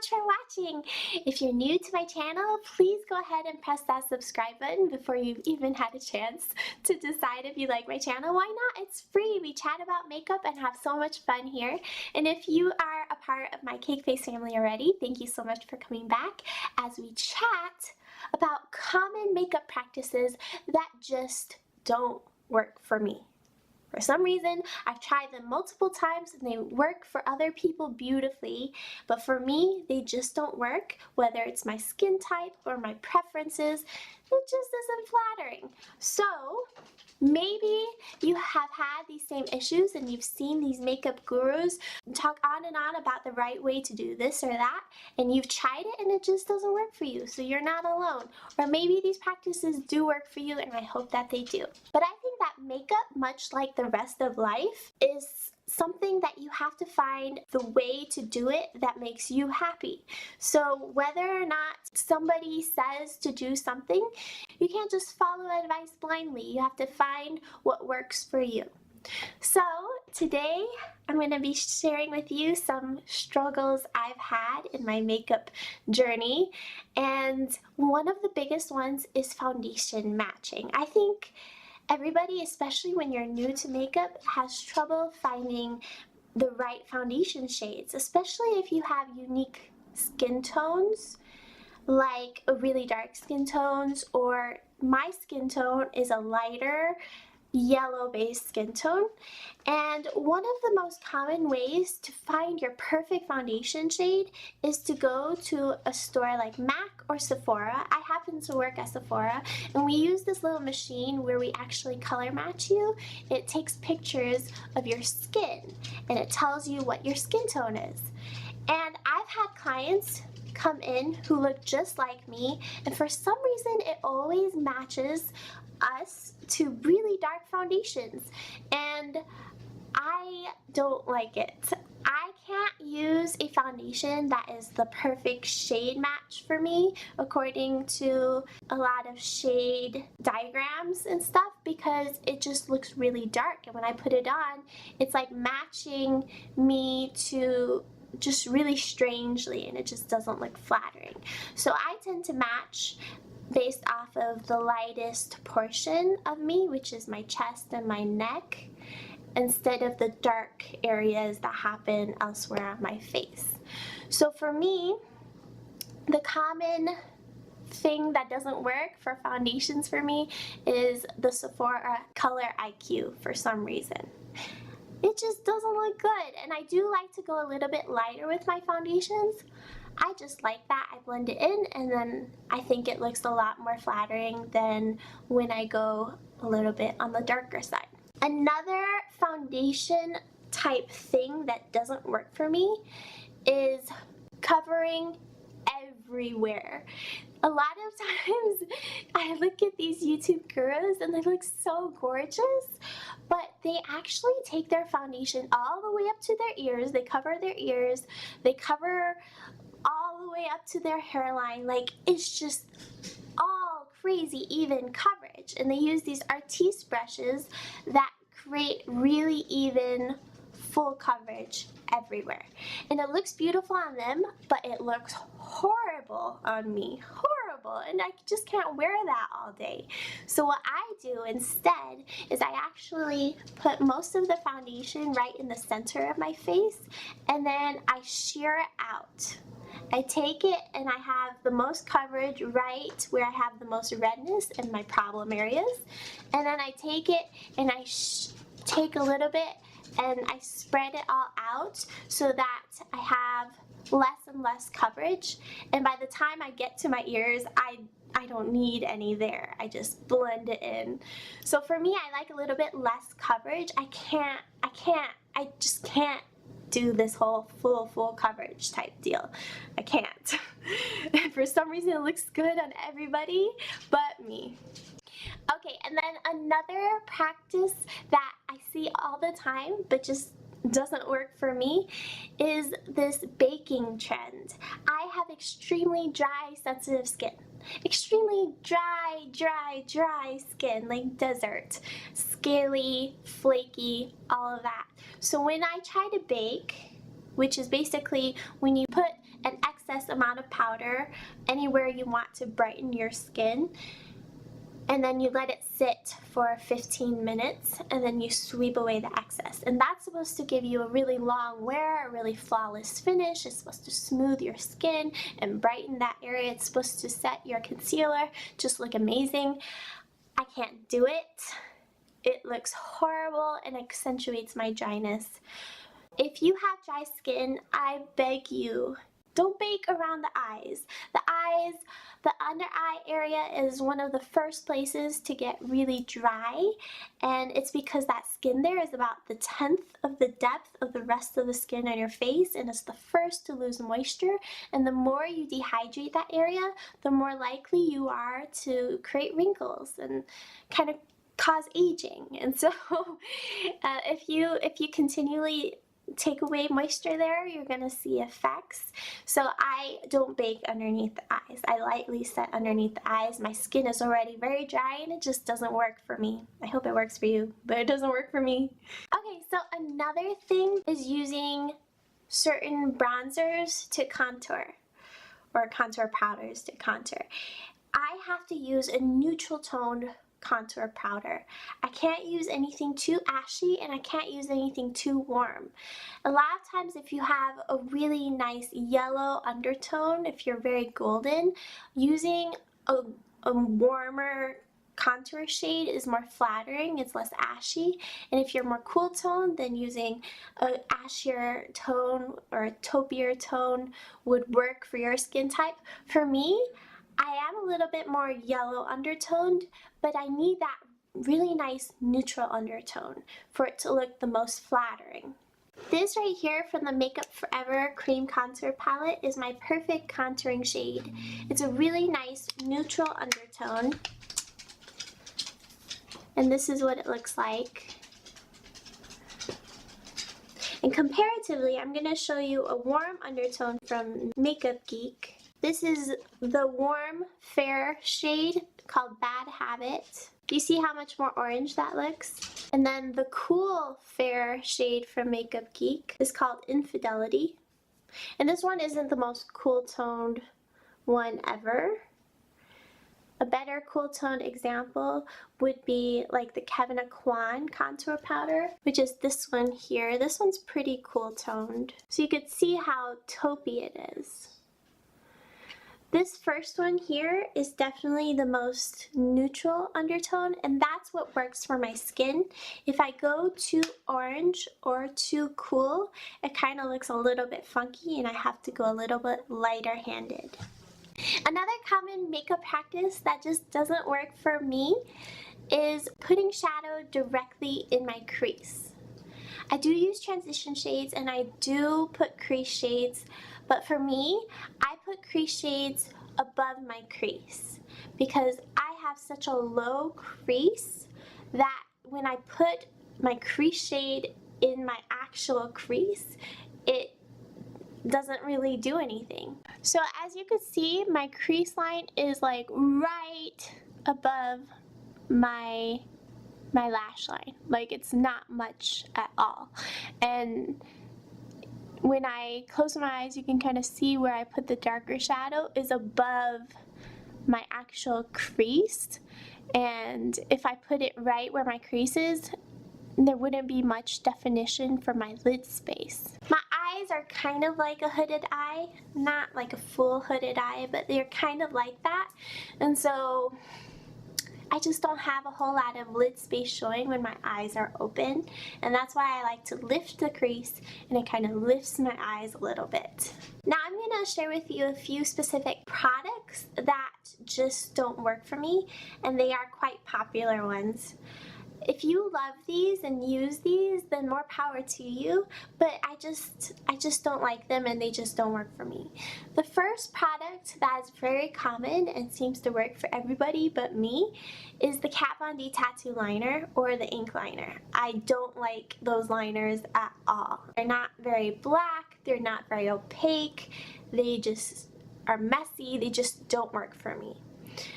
much for watching. If you're new to my channel, please go ahead and press that subscribe button before you've even had a chance to decide if you like my channel. Why not? It's free. We chat about makeup and have so much fun here. And if you are a part of my Cake Face family already, thank you so much for coming back as we chat about common makeup practices that just don't work for me. For some reason, I've tried them multiple times and they work for other people beautifully, but for me, they just don't work, whether it's my skin type or my preferences. It just isn't flattering. So, maybe you have had these same issues and you've seen these makeup gurus talk on and on about the right way to do this or that, and you've tried it and it just doesn't work for you, so you're not alone. Or maybe these practices do work for you, and I hope that they do. But I think that makeup, much like the rest of life, is something that you have to find the way to do it that makes you happy. So whether or not somebody says to do something, you can't just follow advice blindly. You have to find what works for you. So today I'm going to be sharing with you some struggles I've had in my makeup journey, and one of the biggest ones is foundation matching. I think everybody, especially when you're new to makeup, has trouble finding the right foundation shades, especially if you have unique skin tones, like really dark skin tones, or my skin tone is a lighter yellow-based skin tone. And one of the most common ways to find your perfect foundation shade is to go to a store like MAC or Sephora. I happen to work at Sephora, and we use this little machine where we actually color match you. It takes pictures of your skin and it tells you what your skin tone is. And I've had clients come in who look just like me, and for some reason it always matches us to really dark foundations, and I don't like it. I can't use a foundation that is the perfect shade match for me according to a lot of shade diagrams and stuff, because it just looks really dark, and when I put it on, it's like matching me to just really strangely, and it just doesn't look flattering. So I tend to match based off of the lightest portion of me, which is my chest and my neck, instead of the dark areas that happen elsewhere on my face. So for me, the common thing that doesn't work for foundations for me is the Sephora Color IQ for some reason. It just doesn't look good, and I do like to go a little bit lighter with my foundations. I just like that. I blend it in, and then I think it looks a lot more flattering than when I go a little bit on the darker side. Another foundation type thing that doesn't work for me is covering everywhere. A lot of times I look at these YouTube gurus and they look so gorgeous, but they actually take their foundation all the way up to their ears. They cover their ears, they cover all the way up to their hairline. Like, it's just all crazy even coverage, and they use these Artiste brushes that create really even full coverage everywhere, and it looks beautiful on them, but it looks horrible on me. Horrible. And I just can't wear that all day. So what I do instead is I actually put most of the foundation right in the center of my face, and then I sheer it out. I take it and I have the most coverage right where I have the most redness in my problem areas, and then I take it and I take a little bit and I spread it all out so that I have less and less coverage, and by the time I get to my ears, I don't need any there. I just blend it in. So for me, I like a little bit less coverage. I just can't do this whole full coverage type deal. I can't. For some reason it looks good on everybody but me. Okay, and then another practice that I see all the time but just doesn't work for me is this baking trend. I have extremely dry, sensitive skin. Extremely dry skin, like desert. Scaly, flaky, all of that. So when I try to bake, which is basically when you put an excess amount of powder anywhere you want to brighten your skin, and then you let it sit for 15 minutes, and then you sweep away the excess. And that's supposed to give you a really long wear, a really flawless finish. It's supposed to smooth your skin and brighten that area. It's supposed to set your concealer just look amazing. I can't do it. It looks horrible and accentuates my dryness. If you have dry skin, I beg you, don't bake around the eyes. The under eye area is one of the first places to get really dry, and it's because that skin there is about the 10th of the depth of the rest of the skin on your face, and it's the first to lose moisture. And the more you dehydrate that area, the more likely you are to create wrinkles and kind of cause aging. And so if you continually take away moisture there, you're gonna see effects. So I don't bake underneath the eyes. I lightly set underneath the eyes. My skin is already very dry and it just doesn't work for me. I hope it works for you, but it doesn't work for me. Okay, so another thing is using certain bronzers to contour, or contour powders to contour. I have to use a neutral toned contour powder. I can't use anything too ashy, and I can't use anything too warm. A lot of times if you have a really nice yellow undertone, if you're very golden, using a warmer contour shade is more flattering, it's less ashy. And if you're more cool tone, then using an ashier tone or a taupier tone would work for your skin type. For me, I am a little bit more yellow undertoned, but I need that really nice neutral undertone for it to look the most flattering. This right here from the Makeup Forever Cream Contour Palette is my perfect contouring shade. It's a really nice neutral undertone, and this is what it looks like. And comparatively, I'm going to show you a warm undertone from Makeup Geek. This is the warm, fair shade called Bad Habit. Do you see how much more orange that looks? And then the cool, fair shade from Makeup Geek is called Infidelity. And this one isn't the most cool toned one ever. A better cool toned example would be like the Kevyn Aucoin contour powder, which is this one here. This one's pretty cool toned. So you could see how taupey it is. This first one here is definitely the most neutral undertone, and that's what works for my skin. If I go too orange or too cool, it kind of looks a little bit funky, and I have to go a little bit lighter handed. Another common makeup practice that just doesn't work for me is putting shadow directly in my crease. I do use transition shades and I do put crease shades, but for me, I put crease shades above my crease because I have such a low crease that when I put my crease shade in my actual crease, it doesn't really do anything. So as you can see, my crease line is like right above my lash line. Like, it's not much at all. And when I close my eyes, you can kind of see where I put the darker shadow is above my actual crease. And if I put it right where my crease is, there wouldn't be much definition for my lid space. My eyes are kind of like a hooded eye, not like a full hooded eye, but they're kind of like that. And so I just don't have a whole lot of lid space showing when my eyes are open, and that's why I like to lift the crease, and it kind of lifts my eyes a little bit. Now I'm going to share with you a few specific products that just don't work for me, and they are quite popular ones. If you love these and use these, then more power to you, but I just don't like them and they just don't work for me. The first product that is very common and seems to work for everybody but me is the Kat Von D tattoo liner or the ink liner. I don't like those liners at all. They're not very black, they're not very opaque, they just are messy, they just don't work for me.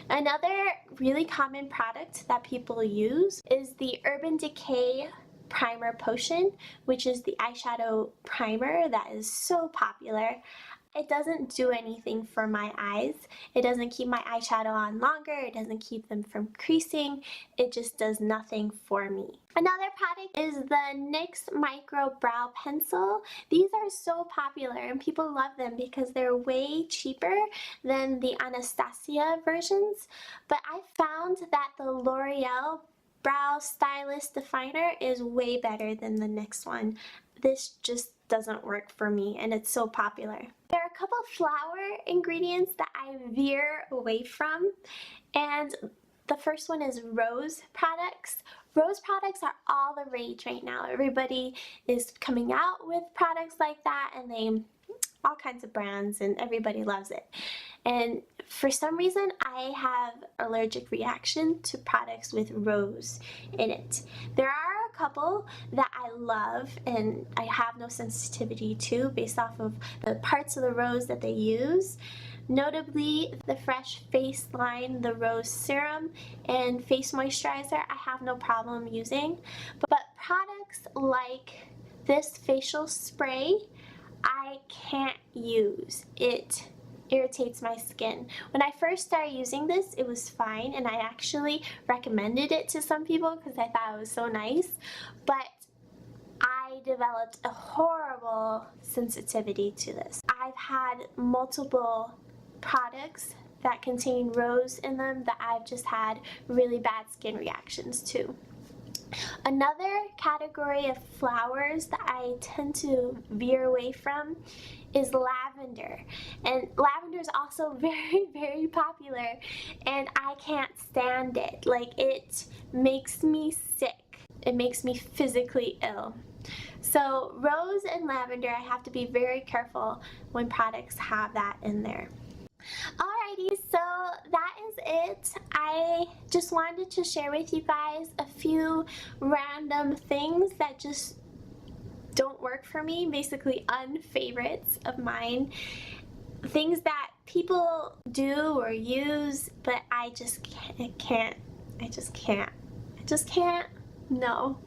Another really common product that people use is the Urban Decay Primer Potion, which is the eyeshadow primer that is so popular. it doesn't do anything for my eyes. It doesn't keep my eyeshadow on longer. It doesn't keep them from creasing. It just does nothing for me. Another product is the NYX Micro Brow Pencil. These are so popular and people love them because they're way cheaper than the Anastasia versions. But I found that the L'Oreal Brow Stylist Definer is way better than the NYX one. This just doesn't work for me and it's so popular. There are a couple flower ingredients that I veer away from, and the first one is rose products. Rose products are all the rage right now. Everybody is coming out with products like that, and all kinds of brands, and everybody loves it. And for some reason, I have allergic reaction to products with rose in it. There are a couple that I love and I have no sensitivity to based off of the parts of the rose that they use. Notably, the Fresh Face line, the Rose Serum and Face Moisturizer, I have no problem using. But products like this facial spray, I can't use. It irritates my skin. When I first started using this, it was fine, and I actually recommended it to some people because I thought it was so nice, but I developed a horrible sensitivity to this. I've had multiple products that contain rose in them that I've just had really bad skin reactions to. Another category of flowers that I tend to veer away from is lavender. And lavender is also very, very popular, and I can't stand it. Like, it makes me sick. It makes me physically ill. So rose and lavender, I have to be very careful when products have that in there. Alrighty, so that is it. I just wanted to share with you guys a few random things that just don't work for me, basically unfavorites of mine. Things that people do or use, but I just can't. No.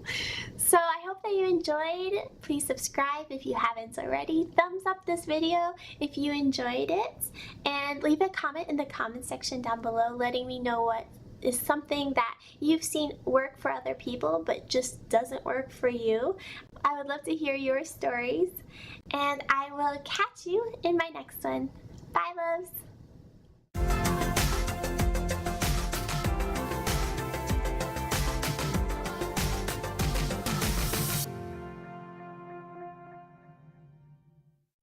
So I hope that you enjoyed. Please subscribe if you haven't already. Thumbs up this video if you enjoyed it. And leave a comment in the comment section down below letting me know what is something that you've seen work for other people but just doesn't work for you. I would love to hear your stories. And I will catch you in my next one. Bye, loves.